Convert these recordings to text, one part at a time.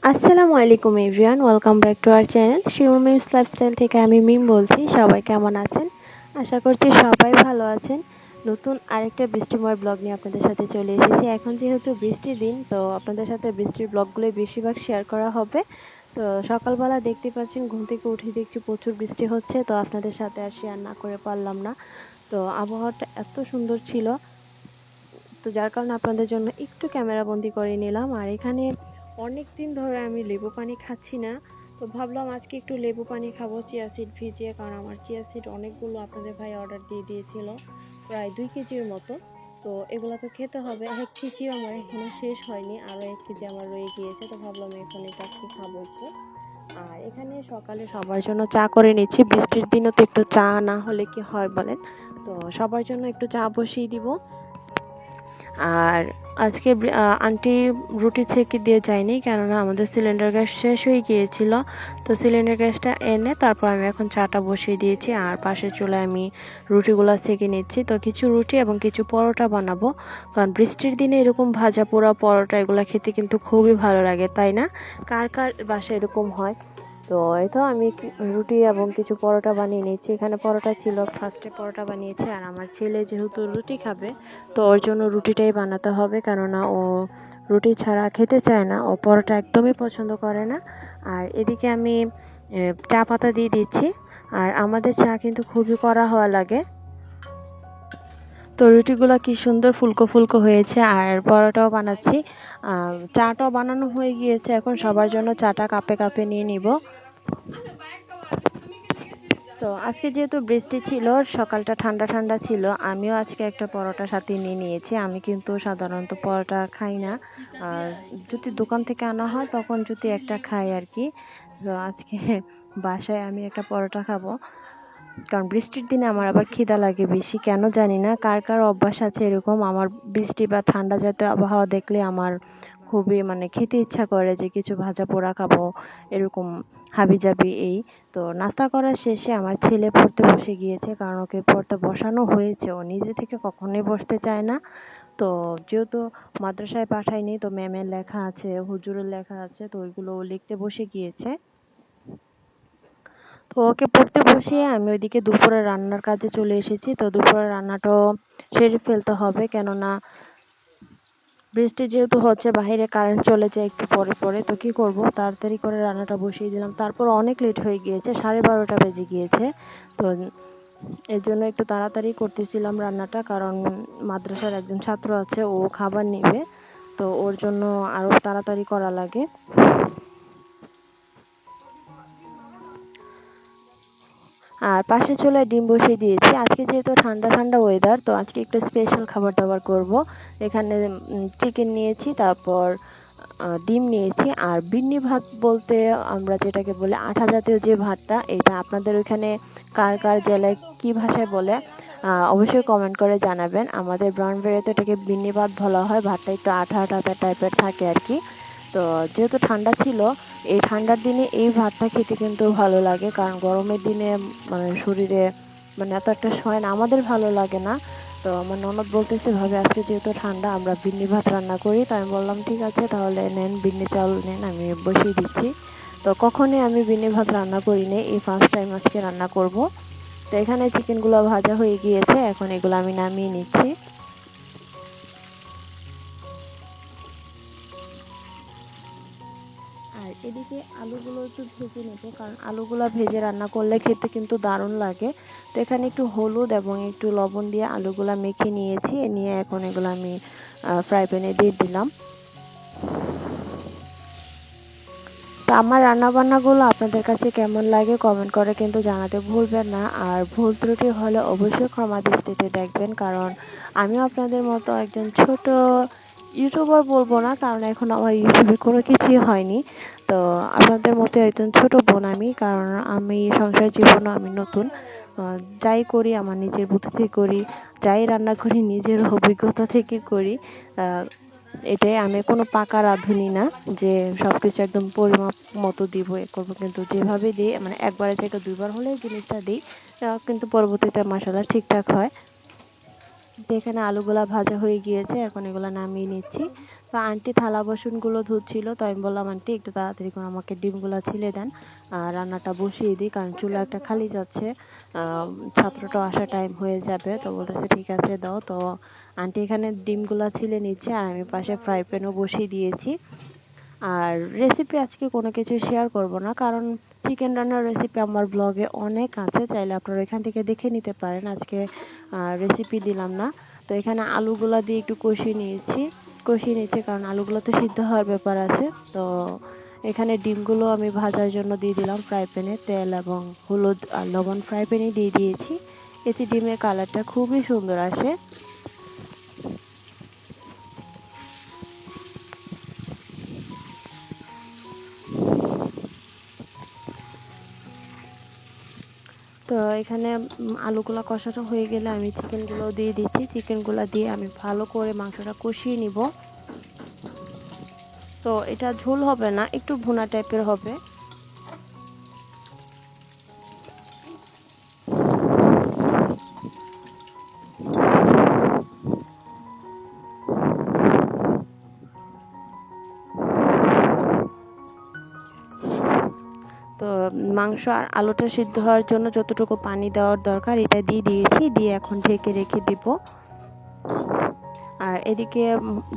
আসসালামু আলাইকুম everyone, welcome back to our channel Shimu memes lifestyle থেকে আমি মিম বলছি। সবাই কেমন আছেন? আশা করছি সবাই ভালো আছেন। নতুন আরেকটা বৃষ্টিময় ব্লগ নিয়ে আপনাদের সাথে চলে এসেছি। এখন যেহেতু বৃষ্টির দিন, তো আপনাদের সাথে বৃষ্টির ব্লগগুলোই বেশিরভাগ শেয়ার করা হবে। তো সকালবেলা দেখতে পাচ্ছেন, ঘুম থেকে উঠে দেখছি প্রচুর বৃষ্টি হচ্ছে, তো আপনাদের সাথে আর শেয়ার না করে পারলাম না। তো আবহাওয়াটা এত সুন্দর ছিল, তো যার কারণে আপনাদের জন্য একটু ক্যামেরা বন্দি করে নিলাম। আর এখানে অনেক দিন ধরে আমি লেবু পানি খাচ্ছি না, তো ভাবলাম আজকে একটু লেবু পানি খাবো চিয়া সিড ভিজিয়ে, কারণ আমার চিয়া সিড অনেকগুলো আপনাদের ভাই অর্ডার দিয়ে দিয়েছিল, প্রায় 2 কেজির মতো। তো এগুলো তো খেতে হবে, 1 কেজিও আমার এখনো শেষ হয়নি, আরও 1 কেজি আমার রয়ে গিয়েছে, তো ভাবলাম এখন এটা আজকে খাবো একটু। আর এখানে সকালে সবার জন্য চা করে নিচ্ছি, বৃষ্টির দিনে তো একটু চা না হলে কি হয় বলেন। তো সবার জন্য একটু চা বসিয়ে দিব। আর আজকে আন্টি রুটি ছেঁকে দিয়ে যায়নি, কেননা আমাদের সিলিন্ডার গ্যাস শেষ হয়ে গিয়েছিল। তো সিলিন্ডার গ্যাসটা এনে তারপর আমি এখন চাটা বসিয়ে দিয়েছি, আর পাশের চুলায় আমি রুটিগুলো ছেঁকে নিচ্ছি। তো কিছু রুটি এবং কিছু পরোটা বানাবো, কারণ বৃষ্টির দিনে এরকম ভাজা পোড়া পরোটা এগুলো খেতে কিন্তু খুবই ভালো লাগে, তাই না? কার কার বাসায় এরকম হয়? তো এই তো আমি রুটি এবং কিছু পরোটা বানিয়ে নিচ্ছি। এখানে পরোটা ছিল, ফার্স্টে পরোটা বানিয়েছি। আর আমার ছেলে যেহেতু রুটি খাবে, তো ওর জন্য রুটিটাই বানাতে হবে, কেননা ও রুটি ছাড়া খেতে চায় না, ও পরোটা একদমই পছন্দ করে না। আর এদিকে আমি চা পাতা দিয়ে দিচ্ছি। আর আমাদের চা কিন্তু খুবই কড়া হওয়া লাগে। তো রুটিগুলো কি সুন্দর ফুলকো ফুলকো হয়েছে, আর পরোটাও বানাচ্ছি। চাটাও বানানো হয়ে গিয়েছে, এখন সবার জন্য চাটা কাপে কাপে নিয়ে নিব। তো আজকে যেহেতু বৃষ্টি ছিল, সকালটা ঠান্ডা ঠান্ডা ছিল, আমিও আজকে একটা পরোটা সাথে নিয়ে নিয়েছি। আমি কিন্তু সাধারণত পরোটা খাই না, আর যদি দোকান থেকে আনা হয় তখন যদি একটা খাই আর কি। তো আজকে বাসায় আমি একটা পরোটা খাবো, কারণ বৃষ্টির দিনে আমার আবার খিদা লাগে বেশি, কেন জানি না। কার কার অভ্যাস আছে এরকম? আমার বৃষ্টি বা ঠান্ডা জাতীয় আবহাওয়া দেখলে আমার খুবই খেতে ইচ্ছা করে যে কিছু ভাজা পোড়া খাবো, এরকম হাবিজাবি এই। তো নাস্তা করার শেষে আমার ছেলে পড়তে বসে গিয়েছে, কারণ ওকে পড়তে বসানো হয়েছে, ও নিজে থেকে কখনোই বসতে চায় না। তো যেহেতু মাদ্রাসায় পাঠাইনি, তো ম্যামের লেখা আছে, হুজুরের লেখা আছে, তো ওইগুলো ও লিখতে বসে গিয়েছে। তো ওকে পড়তে বসিয়ে আমি ওইদিকে দুপুরে রান্নার কাজে চলে এসেছি। তো দুপুরে রান্নাটাও সেরে ফেলতে হবে, কেননা বৃষ্টি যেহেতু হচ্ছে, বাইরে কারেন্ট চলে যায় একটু পরে পরে, তো কি করব, তাড়াতাড়ি করে রান্নাটা বসিয়ে দিলাম। তারপর অনেক লেট হয়ে গিয়েছে, 12:30 বেজে গিয়েছে। তো এর জন্য একটু তাড়াতাড়ি করতেছিলাম রান্নাটা, কারণ মাদ্রাসার একজন ছাত্র আছে, ও খাবার নেবে, তো ওর জন্য আরো তাড়াতাড়ি করা লাগে। আর পাশের চুলায় ডিম বসিয়ে দিয়েছি। আজকে যেহেতু ঠান্ডা ঠান্ডা ওয়েদার, তো আজকে একটু স্পেশাল খাবার দাবার করব। এখানে চিকেন নিয়েছি, তারপর ডিম নিয়েছি, আর বিন্নি ভাত বলতে আমরা যেটাকে বলে আঠা জাতীয় যে ভাতটা, এটা আপনাদের ওইখানে কার কার জেলায় কি ভাষায় বলে অবশ্যই কমেন্ট করে জানাবেন। আমাদের ব্রাউনবাড়িয়াতে এটাকে বিন্নি ভাত বলা হয়, ভাতটা একটু আঠা আঠা টাইপের থাকে আর কি। তো যেহেতু ঠান্ডা ছিল, এই ঠান্ডার দিনে এই ভাতটা খেতে কিন্তু ভালো লাগে, কারণ গরমের দিনে শরীরে এত একটা হয় না, আমাদের ভালো লাগে না। তো আমার ননদ বলতেছে, ভাবে আজকে যেহেতু ঠান্ডা আমরা বিন্নি ভাত রান্না করি। তো আমি বললাম ঠিক আছে, তাহলে নেন বিন্নি চাল নেন, আমি বসিয়ে দিচ্ছি। তো কখনোই আমি বিন্নি ভাত রান্না করিনি, এই ফার্স্ট টাইম আজকে রান্না করব। তো এখানে চিকেনগুলো ভাজা হয়ে গিয়েছে, এখন এগুলো আমি নামিয়ে নিচ্ছি। আর এদিকে আলুগুলো একটু ভেজে নেব, কারণ আলুগুলো ভেজে রান্না করলে খেতে কিন্তু দারুণ লাগে। তো এখানে একটু হলুদ এবং একটু লবণ দিয়ে আলুগুলো মেখে নিয়েছি, নিয়ে এখন এগুলো আমি ফ্রাই প্যানে দিয়ে দিলাম। তো আমার রান্নাবান্নাগুলো আপনাদের কাছে কেমন লাগে কমেন্ট করে কিন্তু জানাতে ভুলবেন না। আর ভুল ত্রুটি হলে অবশ্যই ক্ষমা দৃষ্টিতে দেখবেন, কারণ আমিও আপনাদের মতো একজন ছোট ইউটিউবার বলবো না, কারণ এখন আমার ইউটিউবে কোনো কিছুই হয়নি। তো আপনাদের মতো একজন ছোট বোন আমি, কারণ আমি সংসার জীবনে আমি নতুন। যাই করি আমার নিজের বুদ্ধি থেকে করি, যাই রান্না করি নিজের অভিজ্ঞতা থেকে করি। এটাই, আমি কোনো পাকা রাঁধুনি না যে সবকিছু একদম পরিমাপ মতো দিব এ করবো, কিন্তু যেভাবে দিই একবারের থেকে দুইবার হলে জিনিসটা দিই, কিন্তু পরবর্তীতে মাসাল্লাহ ঠিকঠাক হয়। তো এখানে আলুগুলা ভাজা হয়ে গিয়েছে, এখন এগুলো নামিয়ে নিচ্ছি। তো আন্টি থালা বাসনগুলো ধুচ্ছিল, তো আমি বললাম আন্টি একটু তাড়াতাড়ি করে আমাকে ডিমগুলো ছিলে দেন, আর রান্নাটা বসিয়ে দিই, কারণ চুলা একটা খালি যাচ্ছে, ছাত্রটা আসার টাইম হয়ে যাবে। তো বলতেছে ঠিক আছে দাও। তো আন্টি এখানে ডিমগুলা ছিলে নিচ্ছে, আর আমি পাশে ফ্রাই প্যানও বসিয়ে দিয়েছি। আর রেসিপি আজকে কোনো কিছু শেয়ার করব না, কারণ চিকেন রান্নার রেসিপি আমার ব্লগে অনেক আছে, চাইলে আপনারা এখান থেকে দেখে নিতে পারেন। আজকে রেসিপি দিলাম না। তো এখানে আলুগুলা দিয়ে একটু কষিয়ে নিচ্ছি, কারণ আলুগুলো তো সিদ্ধ হওয়ার ব্যাপার আছে। তো এখানে ডিমগুলো আমি ভাজার জন্য দিয়ে দিলাম ফ্রাই প্যানে, তেল এবং হলুদ আর লবণ ফ্রাই প্যানে দিয়ে দিয়েছি। এতে ডিমের কালারটা খুবই সুন্দর আসে। তো এখানে আলুগুলা কষানো হয়ে গেলে আমি চিকেনগুলো দিয়ে দিচ্ছি। চিকেনগুলো দিয়ে আমি ভালো করে মাংসটা কষিয়ে নিব। তো এটা ঝোল হবে না, একটু ভুনা টাইপের হবে। তো মাংস আর আলুটা সিদ্ধ হওয়ার জন্য যতটুকু পানি দেওয়ার দরকার এটা দিয়ে দিয়েছি, দিয়ে এখন ঢেকে রেখে দিব। আর এদিকে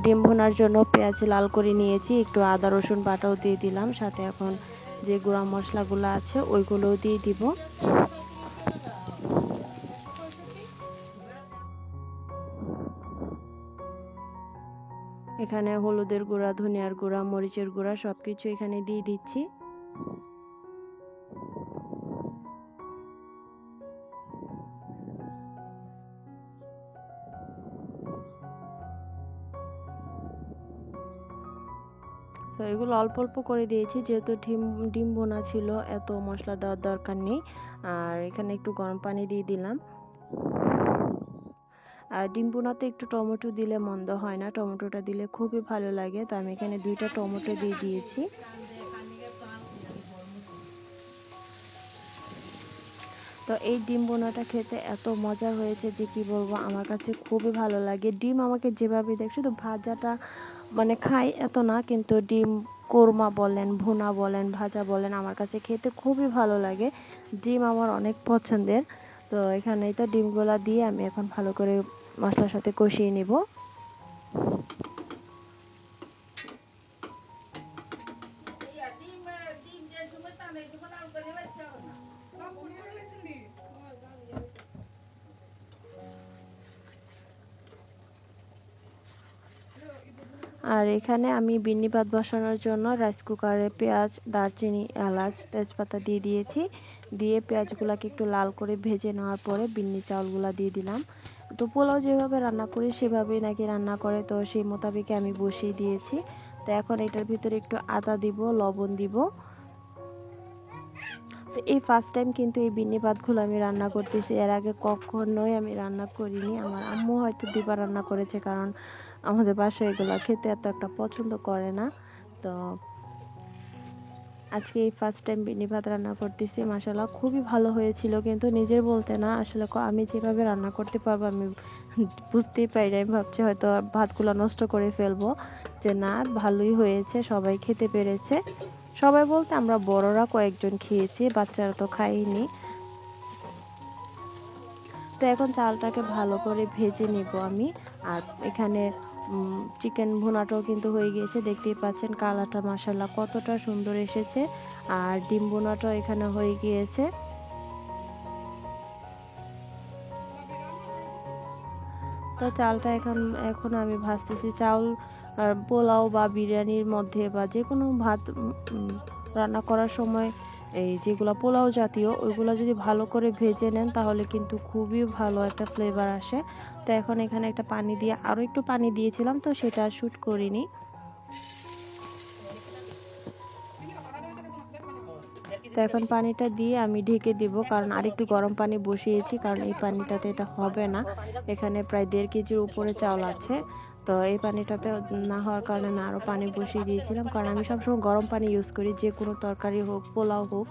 ডিম ভুনার জন্য পেঁয়াজ লাল করে নিয়েছি, একটু আদা রসুন বাটাও দিয়ে দিলাম, সাথে এখন যে গুঁড়া মশলাগুলো আছে ওইগুলোও দিয়ে দিব। এখানে হলুদের গুঁড়া, ধনিয়ার গুঁড়া, মরিচের গুঁড়া সবকিছু এখানে দিয়ে দিচ্ছি। তো এগুলো অল্প অল্প করে দিয়েছি, যেহেতু ডিম বোনা ছিল, এত মশলা দেওয়ার দরকার নেই। আর এখানে একটু গরম পানি দিয়ে দিলাম। আর ডিম বোনাতে একটু টমেটো দিলে মন্দ হয় না, টমেটোটা দিলে খুবই ভালো লাগে। তো আমি এখানে 2টা টমেটো দিয়ে দিয়েছি। তো এই ডিম বোনাটা খেতে এত মজা হয়েছে যে কি বলবো, আমার কাছে খুবই ভালো লাগে। ডিম আমাকে যেভাবে দেখ, শুধু ভাজাটা মানে খাই এত না, কিন্তু ডিম কোরমা বলেন, ভুনা বলেন, ভাজা বলেন, আমার কাছে খেতে খুবই ভালো লাগে। ডিম আমার অনেক পছন্দের। তো এখানে তো ডিমগুলা দিয়ে আমি এখন ভালো করে মশলার সাথে কষিয়ে নিব। আর এখানে আমি বিন্নি ভাত বসানোর জন্য রাইস কুকারে পেঁয়াজ, দারচিনি, এলাচ, তেজপাতা দিয়ে দিয়েছি। দিয়ে পেঁয়াজগুলোকে একটু লাল করে ভেজে নেওয়ার পরে বিন্নি চাউলগুলো দিয়ে দিলাম। তো পোলাও যেভাবে রান্না করি সেভাবেই নাকি রান্না করে, তো সেই মোতাবেক আমি বসিয়ে দিয়েছি। তো এখন এটার ভিতরে একটু আদা দিব, লবণ দিব। তো এই ফার্স্ট টাইম কিন্তু এই বিন্নি ভাতগুলো আমি রান্না করতেছি, এর আগে কখনোই আমি রান্না করিনি। আমার আম্মু হয়তো দুবার রান্না করেছে, কারণ আমাদের বাসায় এগুলো খেতে এত একটা পছন্দ করে না। তো আজকে এই ফার্স্ট টাইম বিন্নি ভাত রান্না করতেছি, মাশাআল্লাহ খুবই ভালো হয়েছিল। কিন্তু নিজের বলতে না, আসলে আমি যেভাবে রান্না করতে পারবো আমি বুঝতেই পারি, আমি ভাবছি হয়তো ভাতগুলো নষ্ট করে ফেলবো, যে না ভালোই হয়েছে, সবাই খেতে পেরেছে। সবাই বলতে আমরা বড়রা কয়েকজন খেয়েছি, বাচ্চারা তো খাইনি। তো এখন চালটাকে ভালো করে ভেজে নিব আমি। আর এখানে চিকেন ভুনাটাও কিন্তু হয়ে গিয়েছে, দেখতেই পাচ্ছেন কালারটা মাশাআল্লাহ কতটা সুন্দর এসেছে। আর ডিম ভুনাটাও এখানে হয়ে গিয়েছে। তো চালটা এখন এখন আমি ভাজতেছি। চাউল পোলাও বা বিরিয়ানির মধ্যে বা যে কোনো ভাত রান্না করার সময় এই যেগুলো পোলাও জাতীয় ওইগুলো যদি ভালো করে ভেজে নেন তাহলে কিন্তু খুবই ভালো একটা ফ্লেভার আসে। তো এখন এখানে একটা পানি দিয়ে, আরও একটু পানি দিয়েছিলাম, তো সেটা শ্যুট করিনি। তো এখন পানিটা দিয়ে আমি ঢেকে দিব, কারণ আরেকটু গরম পানি বসিয়েছি, কারণ এই পানিটাতে এটা হবে না। এখানে প্রায় 1.5 কেজির উপরে চাউল আছে। তো এই পানিটাতে না হওয়ার কারণে না আরও পানি বসিয়ে দিয়েছিলাম, কারণ আমি সবসময় গরম পানি ইউজ করি, যে কোনো তরকারি হোক, পোলাও হোক,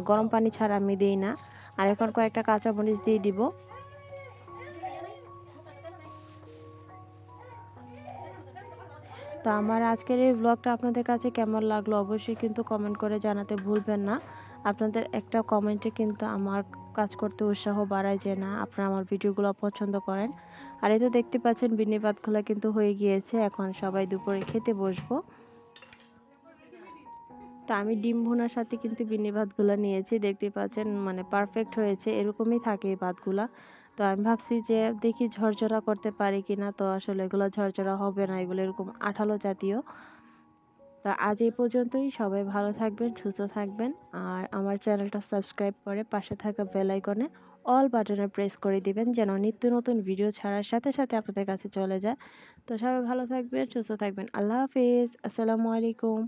গরম পানি ছাড়া আমি দিই না। আর এখন কয়েকটা কাঁচামরিচ দিয়ে দিব। তো আমার আজকের এই ব্লগটা আপনাদের কাছে কেমন লাগলো অবশ্যই কিন্তু কমেন্ট করে জানাতে ভুলবেন না। আপনাদের একটা কমেন্টে কিন্তু আমার কাজ করতে উৎসাহ বাড়ায় যে না আপনারা আমার ভিডিওগুলো পছন্দ করেন। আর এই তো দেখতে পাচ্ছেন বিন্নি ভাতগুলো কিন্তু হয়ে গিয়েছে, এখন সবাই দুপুরে খেতে বসবো। তো আমি ডিম ভুনার সাথে কিন্তু বিন্নি ভাতগুলো নিয়েছি, দেখতে পাচ্ছেন মানে পারফেক্ট হয়েছে, এরকমই থাকে এই ভাতগুলা। তো আমি ভাবছি যে দেখি ঝরঝরা করতে পারি কিনা, তো আসলে এগুলো ঝরঝরা হবে না, এগুলো এরকম আঠালো জাতীয়। তো আজ এই পর্যন্তই, সবাই ভালো থাকবেন, সুস্থ থাকবেন। আর আমার চ্যানেলটা সাবস্ক্রাইব করে পাশে থাকা বেল আইকনে অল বাটনে প্রেস করে দিবেন, যেন নিত্য নতুন ভিডিও ছাড়ার সাথে সাথে আপনাদের কাছে চলে যায়। তো সবাই ভালো থাকবেন, সুস্থ থাকবেন। আল্লাহ হাফিজ, আসসালামু আলাইকুম।